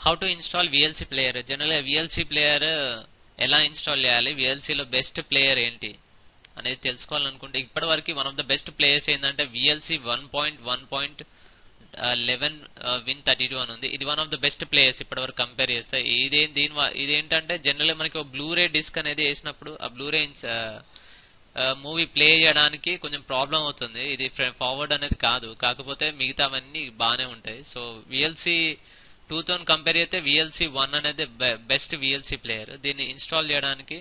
How to install VLC player. జనరల్గా VLC player ఎలా install చేయాలి, విఎల్సిలో బెస్ట్ ప్లేయర్ ఏంటి అనేది తెలుసుకోవాలనుకుంటే ఇప్పటి వరకు one of the best players ఏంటంటే విఎల్సి 1.1.11 విన్ 32 అని ఉంది. ఇది one of the best players ఇప్పటి వరకు కంపేర్ చేస్తే. ఇదేంటంటే జనరల్ మనకి బ్లూరే డిస్క్ అనేది వేసినప్పుడు ఆ బ్లూరే మూవీ ప్లే చేయడానికి కొంచెం ప్రాబ్లం అవుతుంది. ఇది ఫార్వర్డ్ అనేది కాదు, కాకపోతే మిగతావన్నీ బాగానే ఉంటాయి. సో విఎల్సి 2తో కంపేర్ చేస్తే విఎల్సి 1 అనేది బెస్ట్ విఎల్సి ప్లేయర్. దీన్ని ఇన్స్టాల్ చేయడానికి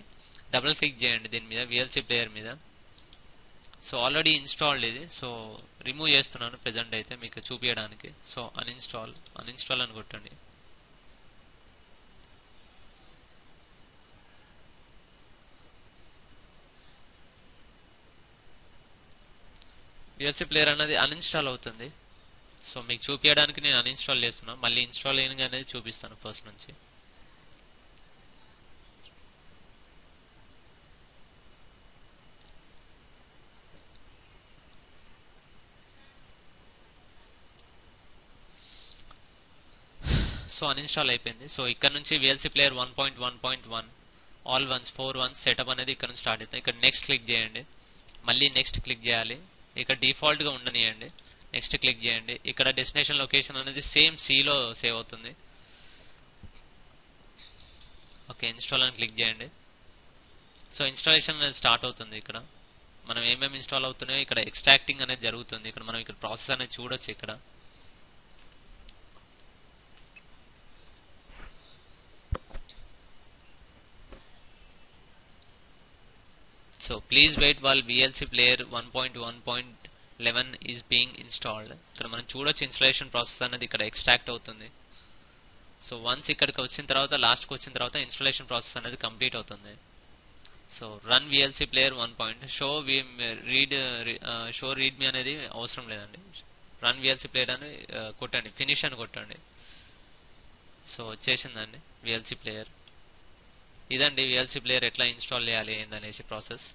డబుల్ క్లిక్ చేయండి దీని మీద, విఎల్సి ప్లేయర్ మీద. సో ఆల్రెడీ ఇన్స్టాల్డ్ ఇది. సో రిమూవ్ చేస్తున్నాను ప్రెజెంట్ అయితే మీకు చూపించడానికి. సో అన్ఇన్స్టాల్ అని కొట్టండి. విఎల్సి ప్లేయర్ అనేది అన్ఇన్స్టాల్ అవుతుంది. సో మీకు చూపించడానికి నేను అన్ఇన్స్టాల్ చేస్తున్నాను. మళ్ళీ ఇన్స్టాల్ అయ్యింది అనేది చూపిస్తాను ఫస్ట్ నుంచి. సో అన్ఇన్స్టాల్ అయిపోయింది. సో ఇక్కడ నుంచి VLC player 1.1.1 all once 4 once setup అనేది ఇక్కడ నుంచి స్టార్ట్ అవుతుంది. ఇక్కడ నెక్స్ట్ క్లిక్ చేయండి, మళ్ళీ నెక్స్ట్ క్లిక్ చేయాలి. ఇక్కడ డిఫాల్ట్ గా ఉండనియండి, నెక్స్ట్ క్లిక్ చేయండి. ఇక్కడ డెస్టినేషన్ లొకేషన్ అనేది సేమ్ సిలో సేవ్ అవుతుంది. ఓకే, ఇన్స్టాల్ అని క్లిక్ చేయండి. సో ఇన్స్టాలేషన్ అనేది స్టార్ట్ అవుతుంది. ఇక్కడ మనం ఏమేమి ఇన్స్టాల్ అవుతున్నాయో ఇక్కడ ఎక్స్ట్రాక్టింగ్ అనేది జరుగుతుంది. ఇక్కడ మనం ఇక్కడ ప్రాసెస్ అనేది చూడొచ్చు. ఇక్కడ so please wait while VLC player 1.1.11 is being installed. ఇక్కడ మనం చూడొచ్చు ఇన్స్టాలేషన్ ప్రాసెస్ అనేది ఇక్కడ ఎక్స్ట్రాక్ట్ అవుతుంది. సో వన్స్ ఇక్కడికి వచ్చిన తర్వాత లాస్ట్కి వచ్చిన తర్వాత ఇన్స్టాలేషన్ ప్రాసెస్ అనేది కంప్లీట్ అవుతుంది. So run VLC player 1. Show read me అనేది అవసరం లేదండి. రన్ VLC ప్లేయర్ అని కొట్టండి, ఫినిష్ అని కొట్టండి. సో వచ్చేసిందండి VLC ప్లేయర్. ఇదండి VLC ప్లేయర్ ఎట్లా ఇన్స్టాల్ చేయాలి ఏందనేసి ప్రాసెస్.